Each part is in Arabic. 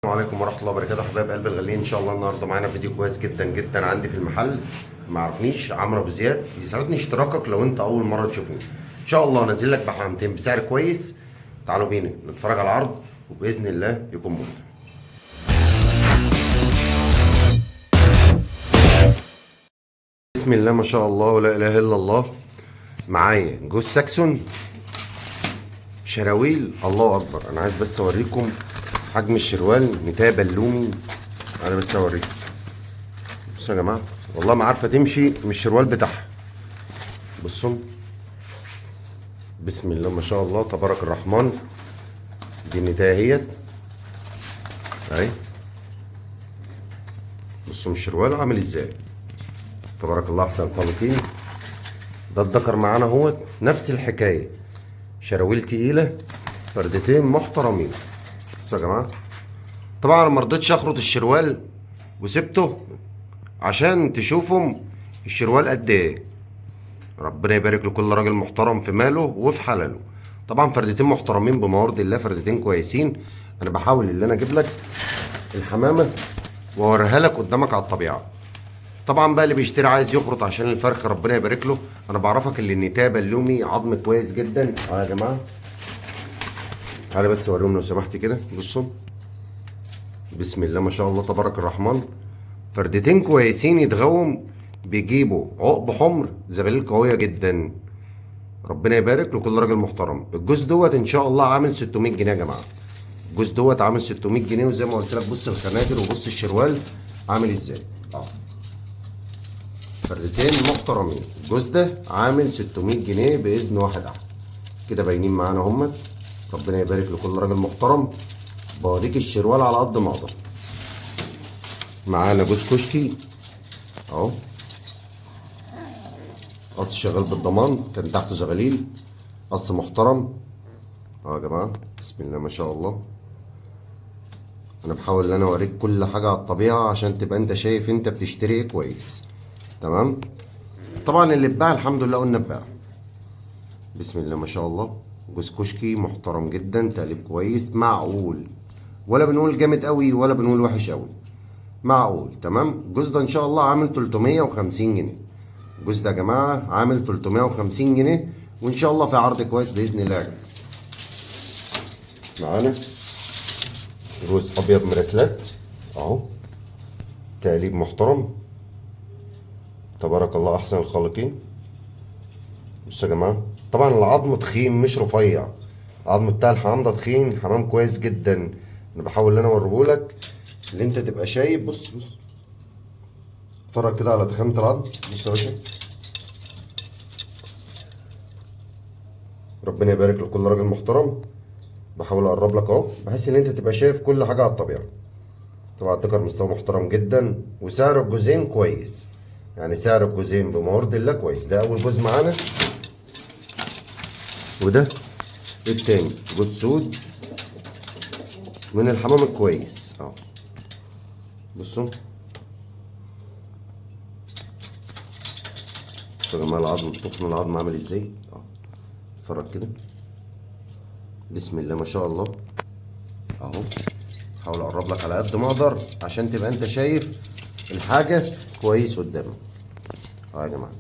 السلام عليكم ورحمه الله وبركاته. حبايب قلب الغاليين، ان شاء الله النهارده معانا فيديو كويس جدا جدا عندي في المحل. ما عرفنيش عمرو ابو زياد، يسعدني اشتراكك لو انت اول مره تشوفني. ان شاء الله نازل لك بحمامتين بسعر كويس. تعالوا بينا نتفرج على العرض وباذن الله يكون ممتع. بسم الله ما شاء الله ولا اله الا الله. معايا جوز ساكسون شراويل، الله اكبر. انا عايز بس اوريكم حجم الشروال نتاية بلومي. انا بس اوريكم، بصوا يا جماعه، والله ما عارفه تمشي من الشروال بتاعها. بصوا، بسم الله ما شاء الله تبارك الرحمن. دي النتاية اهيت اهي. بصوا الشروال عامل ازاي، تبارك الله احسن الخالقين. ده الدكر معانا اهوت نفس الحكايه، شراويل تقيله، فردتين محترمين. بصوا يا جماعه، طبعا انا ما رضيتش اخرط الشروال وسبته عشان تشوفهم الشروال قد ايه. ربنا يبارك لكل راجل محترم في ماله وفي حلاله. طبعا فردتين محترمين بموارد الله، فردتين كويسين. انا بحاول ان انا اجيب لك الحمامه واوريها لك قدامك على الطبيعه. طبعا بقى اللي بيشتري عايز يخرط عشان الفرخ، ربنا يبارك له. انا بعرفك ان النتايه بلومي عظم كويس جدا. يا جماعه تعالى بس اوريهم لو سمحت كده. بصوا بسم الله ما شاء الله تبارك الرحمن. فردتين كويسين يتغوم، بيجيبوا عقب حمر، زغاليل قويه جدا. ربنا يبارك لكل راجل محترم. الجوز دوت ان شاء الله عامل 600 جنيه يا جماعه. الجوز دوت عامل 600 جنيه، وزي ما قلت لك بص الخناجر وبص الشروال عامل ازاي. فردتين محترمين. الجوز ده عامل 600 جنيه باذن واحد احد. كده باينين معانا هم. ربنا يبارك لكل راجل محترم. بوريك الشروال على قد ما اقدر. معانا جوز كشكي اهو، قص شغال بالضمان، كان تحته زغاليل، قص محترم اهو يا جماعه. بسم الله ما شاء الله. انا بحاول ان انا اوريك كل حاجه على الطبيعه عشان تبقى انت شايف انت بتشتري ايه كويس. تمام. طبعا اللي اتباع الحمد لله قلنا اتباع. بسم الله ما شاء الله. جوز كشكي محترم جدا، تقليب كويس معقول، ولا بنقول جامد قوي ولا بنقول وحش قوي، معقول. تمام. الجوز ده ان شاء الله عامل 350 جنيه. الجوز ده يا جماعه عامل 350 جنيه، وان شاء الله في عرض كويس باذن الله يا جماعه. معانا جوز ابيض مرسلات اهو، تقليب محترم، تبارك الله احسن الخالقين. بصوا يا جماعه، طبعا العظم تخين مش رفيع. العظم بتاع الحمام ده تخين، حمام كويس جدا. انا بحاول ان انا اوريهولك اللي انت تبقى شايف. بص بص، اتفرج كده على تخانه العظم. بص يا باشا، ربنا يبارك لكل راجل محترم. بحاول اقرب لك اهو بحيث ان انت تبقى شايف كل حاجه على الطبيعه. طبعا الذكر مستوى محترم جدا، وسعر الجوزين كويس. يعني سعر الجوزين بموارد الله كويس. ده اول جوز معانا، وده التاني جوز سود من الحمام الكويس اهو. بصوا بصوا يا جماعه العظم، تخن العظم عامل ازاي اهو. اتفرج كده، بسم الله ما شاء الله اهو. حاول اقرب لك على قد ما اقدر عشان تبقى انت شايف الحاجه كويس قدامك اهو يا جماعه.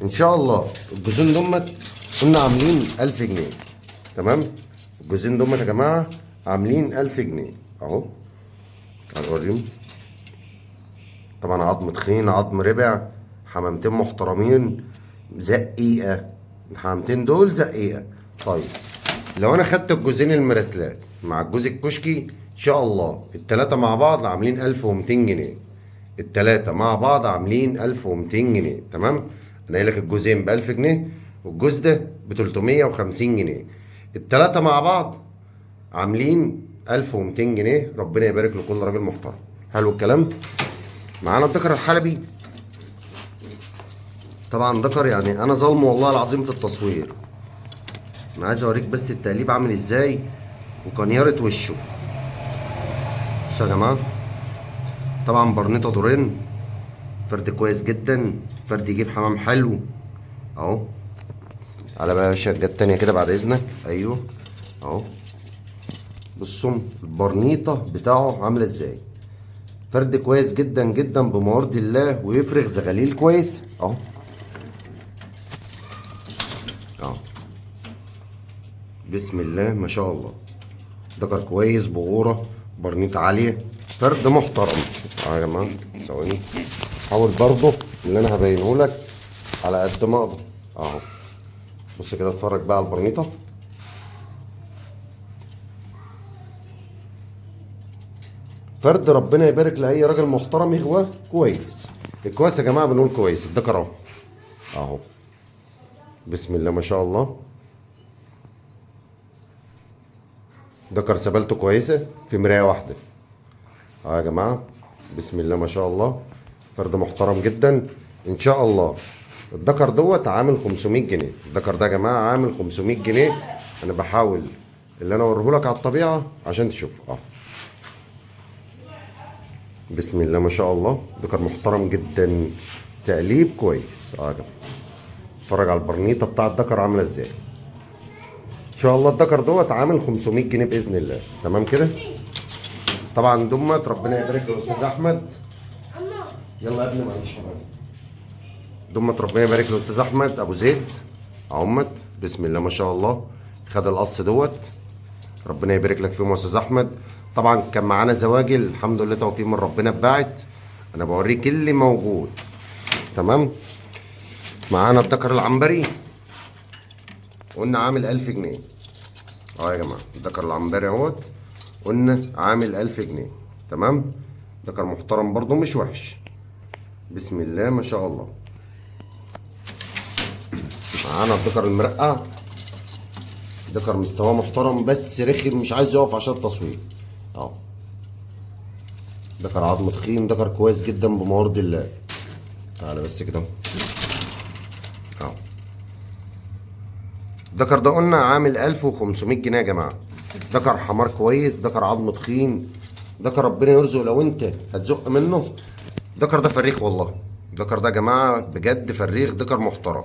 ان شاء الله الجوزين دمت كنا عاملين 1000 جنيه. تمام. الجوزين دمت يا جماعه عاملين 1000 جنيه اهو. هنوريهم. طبعا عظم تخين، عظم ربع، حمامتين محترمين، زقيقه. الحمامتين دول زقيقه. طيب لو انا خدت الجوزين المرسلات مع الجوز الكشكي ان شاء الله التلاته مع بعض عاملين 1200 جنيه. التلاته مع بعض عاملين 1200 جنيه. تمام. انا قايل لك الجوزين ب 1000 جنيه والجوز ده ب 350 جنيه. التلاته مع بعض عاملين 1200 جنيه. ربنا يبارك لكل راجل محترم. حلو الكلام. معانا الذكر الحلبي. طبعا ذكر يعني انا ظالمه والله العظيم في التصوير. انا عايز اوريك بس التقليب عامل ازاي وكنيارة وشه. بصوا يا جماعه، طبعا برنيطه دورين، فرد كويس جدا، فرد يجيب حمام حلو اهو. على بقى الشقه التانيه كده بعد اذنك. ايوه اهو. بصوا البرنيطه بتاعه عامله ازاي، فرد كويس جدا جدا بموارد الله، ويفرغ زغاليل كويس اهو. اهو بسم الله ما شاء الله، دكر كويس بغوره، برنيطه عاليه، فرد محترم. يا جماعه ثواني، حاول برضه اللي انا هبينه لك على قد ما اقدر اهو. بص كده اتفرج بقى على البرنيطه، فرد ربنا يبارك لاي راجل محترم يغواه كويس. الكويس يا جماعه بنقول كويس، الدكر اهو اهو بسم الله ما شاء الله، دكر سبالته كويسه في مرايه واحده اهو يا جماعه. بسم الله ما شاء الله، فرد محترم جدا ان شاء الله. الدكر دوت عامل 500 جنيه، الدكر ده يا جماعه عامل 500 جنيه. انا بحاول اللي انا اوريه لك على الطبيعه عشان تشوف اه. بسم الله ما شاء الله، دكر محترم جدا، تقليب كويس اه يا جماعه. اتفرج على البرنيطه بتاع الدكر عامله ازاي. ان شاء الله الدكر دوت عامل 500 جنيه باذن الله، تمام كده. طبعا دمت ربنا يبارك للاستاذ احمد. يلا يا ابني معلش حبايبي. دمت ربنا يبارك للاستاذ احمد ابو زيد عمت. بسم الله ما شاء الله، خد القص دوت، ربنا يبارك لك فيهم يا استاذ احمد. طبعا كان معانا زواجل الحمد لله، توفيق من ربنا اتباعت. انا بوريك اللي موجود تمام. معانا الدكر العنبري قلنا عامل 1000 جنيه اه يا جماعه. الدكر العنبري اهوت قلنا عامل 1000 جنيه تمام. دكر محترم برضو مش وحش، بسم الله ما شاء الله. معانا الدكر المرقع، دكر مستواه محترم بس رخم مش عايز يقف عشان التصوير اهو. دكر عظم تخين، دكر كويس جدا بموارد الله. تعالى بس كده اهو. الدكر ده قلنا عامل 1500 جنيه يا جماعه. دكر حمار كويس، دكر عظم تخين، دكر ربنا يرزقه لو انت هتزق منه. دكر ده فريخ والله، دكر ده يا جماعه بجد فريخ، دكر محترم،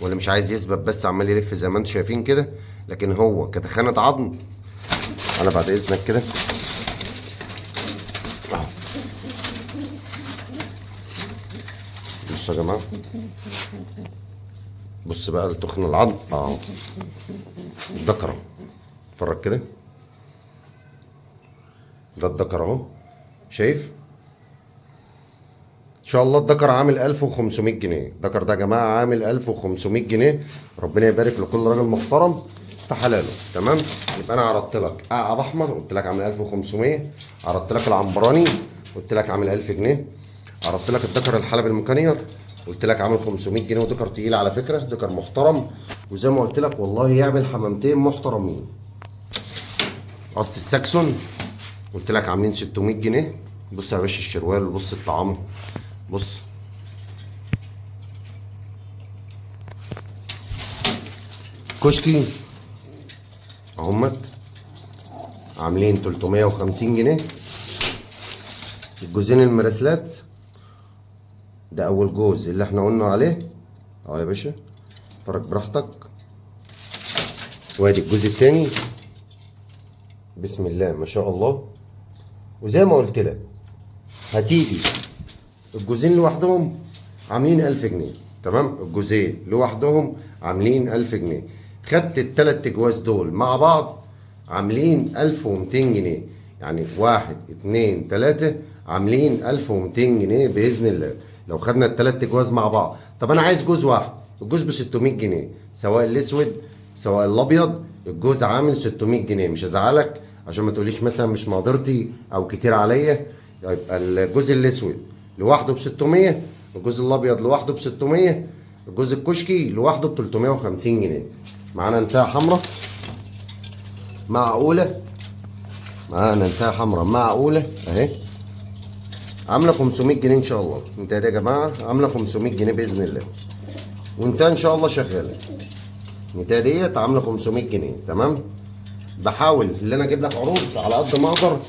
واللي مش عايز يثبت بس عمال يلف زي ما انتم شايفين كده، لكن هو كتخانه عظم. انا بعد اذنك كده اهو. بصوا يا جماعه، بص بقى لتخن العظم اهو. الدكر اهو، اتفرج كده، ده الدكر اهو شايف. ان شاء الله الدكر عامل 1500 جنيه. الدكر ده يا جماعه عامل 1500 جنيه، ربنا يبارك لكل راجل محترم في حلاله تمام. يبقى انا عرضت لك اعب احمر قلت لك عامل 1500، عرضت لك العنبراني قلت لك عامل 1000 جنيه، عرضت لك الدكر الحلبي المكنير قلت لك عامل 500 جنيه، ودكر تقيل على فكره، دكر محترم، وزي ما قلت لك والله يعمل حمامتين محترمين. قص الساكسون قلت لك عاملين 600 جنيه. بص يا باشا الشروال، بص الطعام، بص كشكي اهمت عاملين 350 جنيه. الجوزين المراسلات ده اول جوز اللي احنا قلنا عليه اهو يا باشا، اتفرج براحتك. وادي الجوز التاني بسم الله ما شاء الله. وزي ما قلت لك هتيجي الجوزين لوحدهم عاملين 1000 جنيه تمام. الجوزين لوحدهم عاملين 1000 جنيه. خدت التلات جواز دول مع بعض عاملين 1200 جنيه، يعني 1 2 3 عاملين 1200 جنيه باذن الله لو خدنا التلات جواز مع بعض. طب انا عايز جوز واحد، الجوز ب 600 جنيه سواء الاسود سواء الابيض، الجوز عامل 600 جنيه. مش هزعلك عشان ما تقوليش مثلا مش مقدرتي او كتير عليا. يبقى الجوز الاسود لوحده ب 600، الجوز الابيض لوحده ب 600، الجوز الكشكي لوحده ب 350 جنيه. معانا انتهى حمراء معقوله، معانا انتهى حمراء معقوله اهي عامله 500 جنيه ان شاء الله. انت يا جماعه عامله 500 جنيه باذن الله، وانت ان شاء الله شغاله. انت ديت عامله 500 جنيه تمام. بحاول اللي انا اجيب لك عروض على قد ما اقدر.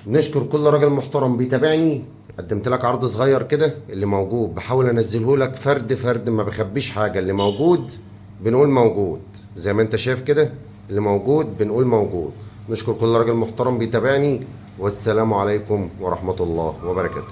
نشكر كل راجل محترم بيتابعني. قدمت لك عرض صغير كده اللي موجود بحاول انزله لك فرد فرد، ما بخبيش حاجه، اللي موجود بنقول موجود زي ما انت شايف كده. اللي موجود بنقول موجود. نشكر كل راجل محترم بيتابعني، والسلام عليكم ورحمة الله وبركاته.